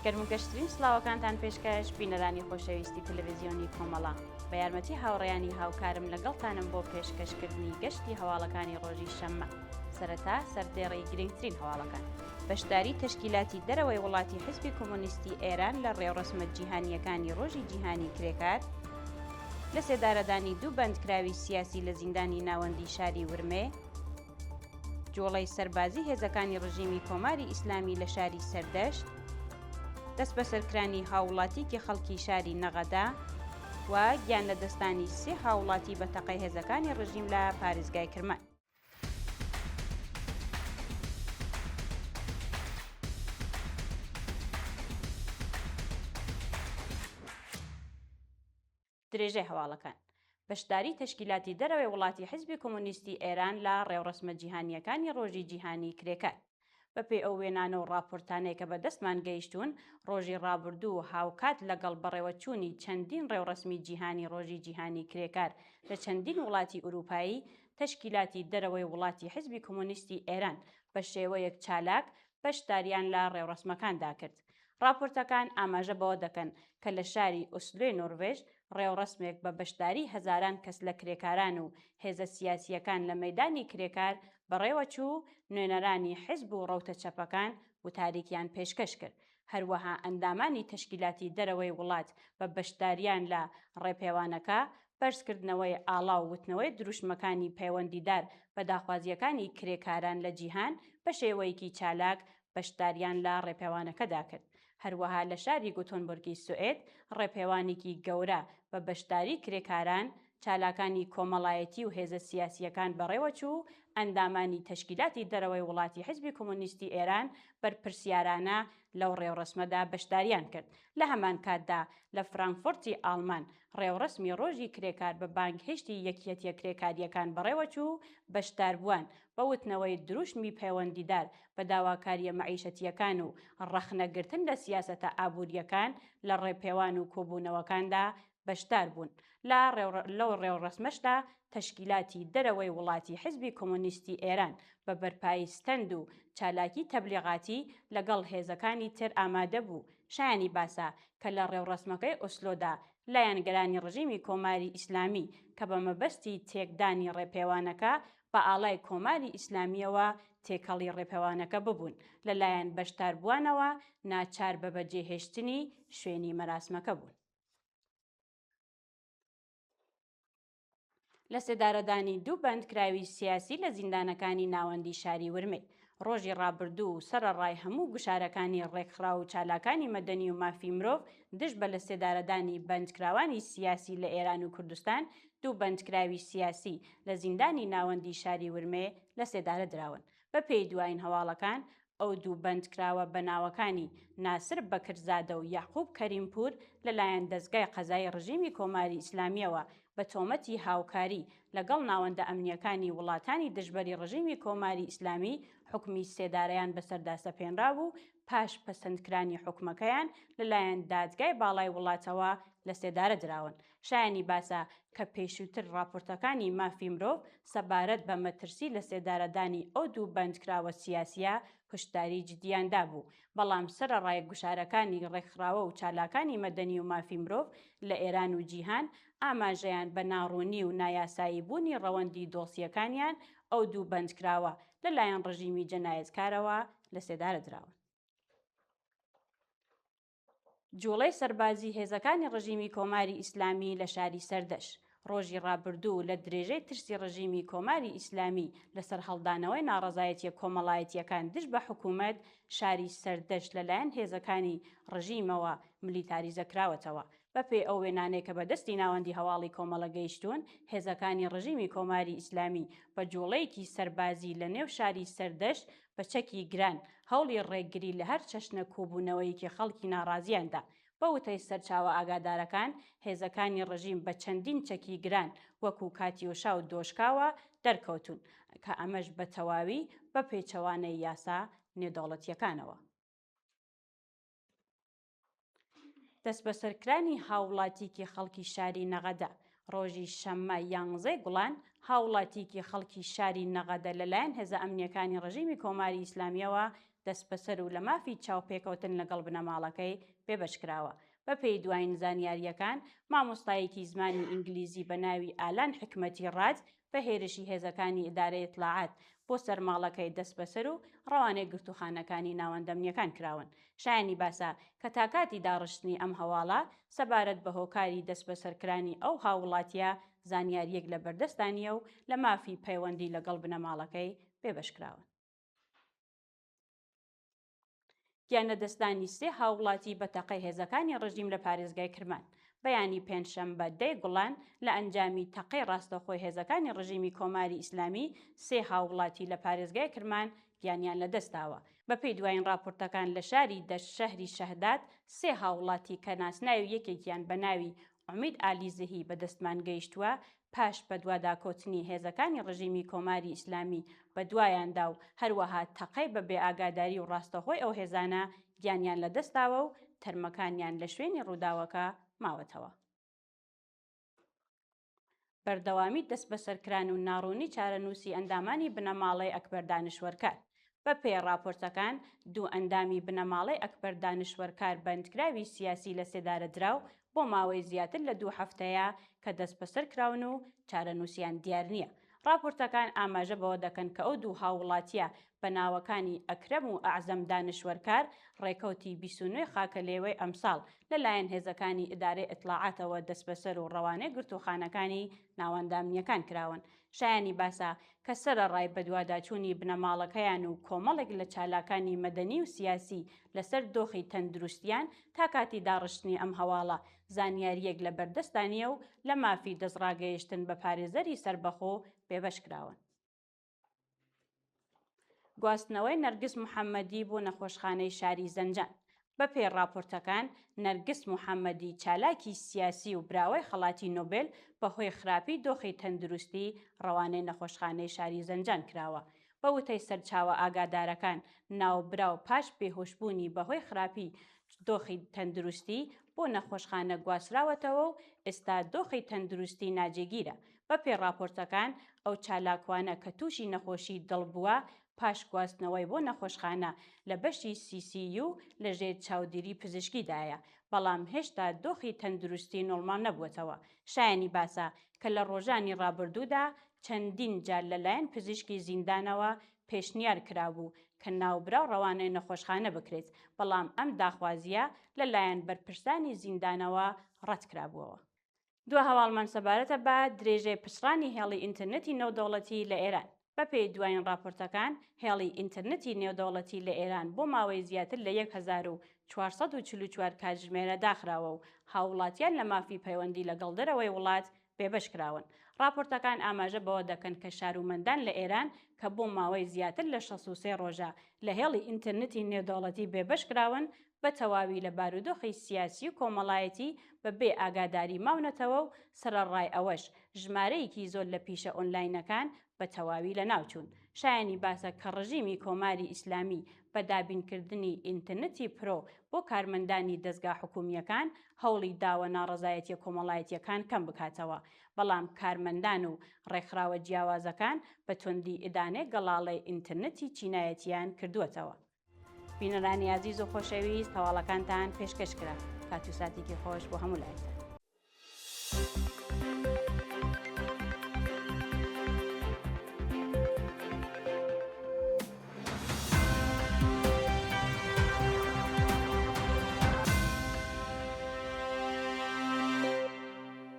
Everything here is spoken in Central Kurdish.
گەرموگەشترین سڵاوەکانتان پێشکەش بینەرانی خۆشەویستی تەلەڤیزیۆنی کۆمەڵا بە یارمەتی هاوڕێیانی هاوکارم لەگەڵتانم بۆ پێشکەشکردنی گەشتی هەواڵەکانی ڕۆژی شەممە. سەرەتا سەردێڕی گرنگترین هەواڵەکان. بەشداری تەشکیلاتی دەرەوەی وڵاتی حیزبی کۆمۆنیستی ئێران لە ڕێوڕسمە جیهانیەکانی ڕۆژی جیهانی کرێکار، لە سێدارەدانی دوو بەندکراوی سیاسی لە زیندانی ناوەندی شاری ورمێ، جۆڵەی سەربازی هێزەکانی ڕژیمی کۆماری ئیسلامی لە شاری سەردەشت، دەست بە سەرکرانی هاوڵاتیکی خەڵکی شاری نەغەدا و گیان لە دەستانی سێ هاوڵاتی بە تەقەی هێزەکانی ڕژیم لە پارێزگای کرمان. درێژەی هەواڵەکان. بەشداری تەشکیلاتی دەرەوەی وڵاتی حیزبی کۆمۆنیستی ئێران لە ڕێوڕسمە جیهانیەکانی ڕۆژی جیهانی کرێکار. بەپێی ئەو وێنانە و ڕاپۆرتانەیە کە بەدەستمان گەیشتوون، ڕۆژی ڕابردوو هاوکات لەگەڵ بەڕێوەچوونی چەندین ڕێوڕسمی جیهانی ڕۆژی جیهانی کرێکار لە چەندین وڵاتی ئوروپایی، تەشکیلاتی دەرەوەی وڵاتی حیزبی کۆمۆنیستی ئێران بە شێوەیەک چالاک بەشداریان لە ڕێوڕسمەکاندا کرد. راپۆرتەکان ئاماژە بەوە دەکەن کە لە شاری ئۆسلۆی نۆروێژ ڕێوڕسمێک بە بەشداری هەزاران کەس لە کرێکاران و هێزە سیاسیەکان لە مەیدانی کرێکار بەڕێوەچوو نوێنەرانی حیزب و ڕەوتە چەپەکان و تاریکیان پێشکەش کرد. هەروەها ئەندامانی تەشکیلاتی دەرەوەی وڵات بە بەشداریان لە ڕێپێوانەکە، بەرزکردنەوەی ئاڵا و وتنەوەی دروشمەکانی پەیوەندیدار بە داخوازیەکانی کرێکاران لە جیهان بە شێوەیەکی چالاک بەشداریان لە ڕێپێوانەکەدا کرد. هەروەها لە شاری گۆتۆنبۆرگی سوئێد ڕێپێوانێکی گەورە بە بەشداری کرێکاران، چالاکانی کۆمەڵایەتی و هێزە سیاسیەکان بەڕێوەچوو ئەندامانی تەشکیلاتی دەرەوەی وڵاتی حیزبی کۆمۆنیستی ئێران بەرپرسیارانە لەو ڕێوڕسمەدا بەشداریان کرد. لە هەمان کاتدا لە فرانکفورتی ئاڵمان ڕێوڕسمی ڕۆژی کرێکار بە بانگهێشتی یەکیەتیە کرێکاریەکان بەڕێوەچوو بەشداربووان بە وتنەوەی دروشمی پەیوەندیدار بە داواکاریە مەعیشەتیەکان و ڕەخنەگرتن لە سیاسەتە ئابوووریەکان لە ڕێپێوان و کۆبوونەوەکاندا بەشدار بوون. لەو ڕێوڕسمەشدا تەشکیلاتی دەرەوەی وڵاتی حیزبی کۆمۆنیستی ئێران بە بەرپایی ستەند و چالاکی تەبلیغاتی لەگەڵ هێزەکانی تر ئامادە بوو شایانی باسا کە لە ڕێوڕسمەکەی ئۆسلۆدا لایەنگەرانی ڕژیمی کۆماری ئیسلامی کە بە مەبەستی تێکدانی ڕێپێوانەکە بە ئاڵای کۆماری ئیسلامیەوە تێکەڵی ڕێپێوانەکە ببوون، لەلایەن بەشداربووانەوە ناچار بە بەجێهێشتنی شوێنی مەراسمەکە بوون. لە سێدارەدانی دوو بەندکراوی سیاسی لە زیندانەکانی ناوەندی شاری ورمێ، ڕۆژی ڕابردوو سەرەڕای هەموو گوشارەکانی ڕێکخرا و چالاکانی مەدەنی و مافی مرۆڤ دژ بە لە سێدارەدانی بەندکراوانی سیاسی لە ئێران و کوردستان، دوو بەندکراوی سیاسی لە زیندانی ناوەندی شاری ورمێ لە سێدارە دراون. بەپێی دوایین هەواڵەکان، ئەو دوو بەندکراوە بەناوەکانی ناسر بەکرزادە و یاعقوب کەریمپور لەلایەن دەستگای قەزای ڕژیمی کۆماری ئیسلامیەوە بە تۆمەتی هاوکاری لەگەڵ ناوەندە ئەمنیەکانی وڵاتانی دژبەری ڕژیمی کۆماری ئیسلامی حکمی سێدارەیان بەسەردا سەپێنرا بوو. پاش پەسەندکرانی حکومەکەیان لەلایەن دادگای باڵای وڵاتەوە لە سێدارە دراون. شایانی باسا کە پێشووتر راپۆرتەکانی مافی مرۆڤ سەبارەت بە مەترسی لە سێدارەدانی ئەو دوو بەندکراوە سیاسیە هشداری جدیاندا بوو، بەڵام سەرەڕای گوشارەکانی ڕێکخراوە و چالاکانی مەدەنی و مافی مرۆڤ لە ئێران و جیهان ئاماژەیان بە ناڕوونی و نایاسایی بوونی ڕەوەندی دۆسیەکانیان ئەو دوو بەندکراوە لەلایەن ڕژیمی جەنایەتکارەوە لە سێدارە دراون. جوڵەی سەربازی هێزەکانی ڕژیمی کۆماری ئیسلامی لە شاری سەردەشت، ڕۆژی ڕابردوو لە درێژەی ترسی ڕژیمی کۆماری ئیسلامی لەسەر هەڵدانەوەی ناڕەزایەتیە کۆمەڵایەتیەکان دژ بە حکوومەت، شاری سەردەشت لەلایەن هێزەکانی ڕژیمەوە ملیتاریزەکراوەتەوە. بەپێی ئەو وێنانەیە کە بەدەستی ناوەندی هەواڵی کۆمەڵە گەیشتوون، هێزەکانی ڕژیمی کۆماری ئیسلامی بە جوڵەیەکی سەربازی لە نێو شاری سەردەشت بە چەکی گران هەوڵی ڕێگری لە هەر چەشنە کۆبوونەوەیەکی خەڵکی ناڕازیاندا. بە وتەی سەرچاوە ئاگادارەکان، هێزەکانی ڕژیم بە چەندین چەکی گران وەکو کاتیۆشا و دۆشکاوە دەرکەوتون کە ئەمەش بە تەواوی بە پێچەوانەی یاسا نێودەوڵەتیەکانەوە. دەست بەسەرکرانی هاوڵاتیکی خەڵکی شاری نەغەدا، ڕۆژی شەممە 11 گوڵان هاوڵاتیکی خەڵکی شاری نەغەدە لەلایەن هێزە ئەمنیەکانی ڕژیمی کۆماری ئیسلامیەوە دەست بەسەر و لە مافی چاوپێکەوتن لەگەڵ بنەماڵەکەی پێبەشکراوە. بە پێی دوایین زانیاریەکان مامۆستایەکی زمانی ئینگلیزی بە ناوی ئالان حکمەتی ڕاج بە هێرشی هێزەکانی ئیدارەی ئیطلاعات بۆ سەرماڵەکەی دەست بەسەر و ڕەوانەی گرتوخانەکانی ناوەندەمنیەکان کراون. شایانی باسا کە تاکاتی داڕشتنی ئەم هەواڵە سەبارەت بە هۆکاری دەست بەسەرکرانی ئەو هاوڵاتیە زانیاریەک لە بەردەستانیە و لە مافی پەیوەندی لەگەڵ بنەماڵەکەی پێبەشکراون. گیانەدەستانی سێ هاوڵاتی بە تەقەی هێزەکانی ڕژیم لە پارێزگای کرمان بەیانی پێنجشەمبە 10 گوڵان لە ئەنجامی تەقەی ڕاستەخۆی هێزەکانی ڕژیمی کۆماری ئیسلامی سێ هاوڵاتی لە پارێزگای کرمان گیانیان لەدەستاوە. بە پێی دوایین راپۆرتەکان لە شاری دەشت شەهری شەهداد سێ هاوڵاتی کە ناسناوی یەکێکیان بە ناوی عومید ئالیزهی بەدەستمان گەیشتووە پاش بە دواداکۆتنی هێزەکانی ڕژیمی کۆماری ئیسلامی بە دوایاندا و هەروەها تەقەی بە بێئاگاداری و ڕاستەخۆی ئەو هێزانە گیانیان لەدەستاوە و تەرمەکانیان لە شوێنی ڕووداوەکە ماوەتەوە. بەردەوامی دەست بەسەرکران و ناڕوونی چارەنووسی ئەندامانی بنەماڵەی ئەکبەر دانشوەرکار. بە پێی راپۆرتەکان دوو ئەندامی بنەماڵەی ئەکبەر دانشوەرکار بەندکراوی سیاسی لە سێدارە دراو بۆ ماوەی زیاتر لە 2 هەفتەیە کە دەست بەسەر کراون و چارەنووسیان دیار نییە. راپۆرتەکان ئاماژە بەوە دەکەن کە ئەو دوو هاوڵاتیە بە ناوەکانی ئەکرەم و ئەعزەم دانشوەرکار ڕێکەوتی 29 خاکەلێوەی ئەمساڵ لەلایەن هێزەکانی ئیدارەی ئیطلاعاتەوە دەست بەسەر و ڕەوانەی گرتوخانەکانی ناوەندامنیەکان کراون. شایانی باسا کە سەرەڕای بەدواداچوونی بنەماڵەکەیان و کۆمەڵێک لە چالاکانی مەدەنی و سیاسی لەسەر دۆخی تەندروستیان تا کاتی داڕشتنی ئەم هەواڵە زانیاریەک لە بەردەستانیە و لە مافی دەستڕاگەیشتن بە پارێزەری سەربەخۆ پێبەشکراون. گواستنەوەی نەرگس محەممەدی بۆ نەخۆشخانەی شاری زەنجان. بە پێی راپۆرتەکان نەرگس محەممەدی چالاکی سیاسی و براوەی خەڵاتی نۆبێل بەهۆی خراپی دۆخی تەندروستی ڕەوانەی نەخۆشخانەی شاری زەنجان کراوە. بە وتەی سەرچاوە ئاگادارەکان ناوبراو پاش بێهۆشبوونی بەهۆی خراپی دۆخی تەندروستی بۆ نەخۆشخانە گواستراوەتەوە و ئێستا دۆخی تەندروستی ناجێگیرە. بە پێی راپۆرتەکان ئەو چالاکوانە کە تووشی نەخۆشی دڵ بووە پاش گواستنەوەی بۆ نەخۆشخانە لە بەشی CCU لەژێر چاودێری پزیشکیدایە، بەڵام هێشتا دۆخی تەندروستی نۆرمال نەبووەتەوە. شایانی باسا کە لە ڕۆژانی ڕابردوودا چەندین جار لەلایەن پزیشکی زیندانەوە پێشنیار کرابوو کە ناوبراو ڕەوانەی نەخۆشخانە بکرێت، بەڵام ئەم داخوازیە لەلایەن بەرپرسانی زیندانەوە ڕەت کرابووەوە. دو هەواڵمان سەبارەتە بە درێژەی پچڕانی هێڵی ئینتەرنێتی نێودەوڵەتی لە ئێران. بە پێی دوایین راپۆرتەکان هێڵی ئینتەرنێتی نێودەوڵەتی لە ئێران بۆ ماوەی زیاتر لە 1444 کاتژمێرە داخراوە و هاوڵاتیان لە مافی پەیوەندی لەگەڵ دەرەوەی وڵات بێبەشکراون. راپۆرتەکان ئاماژە بەوە دەکەن کە شارومەندان لە ئێران کە بۆ ماوەی زیاتر لە 63 ڕۆژە لە هێڵی ئینتەرنێتی نێودەوڵەتی بێبەشکراون بە تەواوی لە بارودۆخی سیاسی و کۆمەڵایەتی بە بێ ئاگاداری ماونەتەوە و سەرەڕای ئەوەش ژمارەیەکی زۆر لە پیشە ئۆنلاینەکان بە تەواوی لە ناوچوون. شایانی باسە کە ڕژیمی کۆماری ئیسلامی بە دابینکردنی ئینتەرنێتی پرۆ بۆ کارمەندانی دەستگا حکوومیەکان هەوڵی داوە ناڕەزایەتیە کۆمەڵایەتیەکان کەم بکاتەوە، بەڵام کارمەندان و ڕێکخراوە جیاوازەکان بە توندی ئیدانەی گەڵاڵەی ئینتەرنێتی چینایەتیان کردووەتەوە. بینەرانی عەزیز و خۆشەویست، هەواڵەکانتان پێشکەش کرا. کات و ساتێکی خۆش بۆ هەموو لایتان.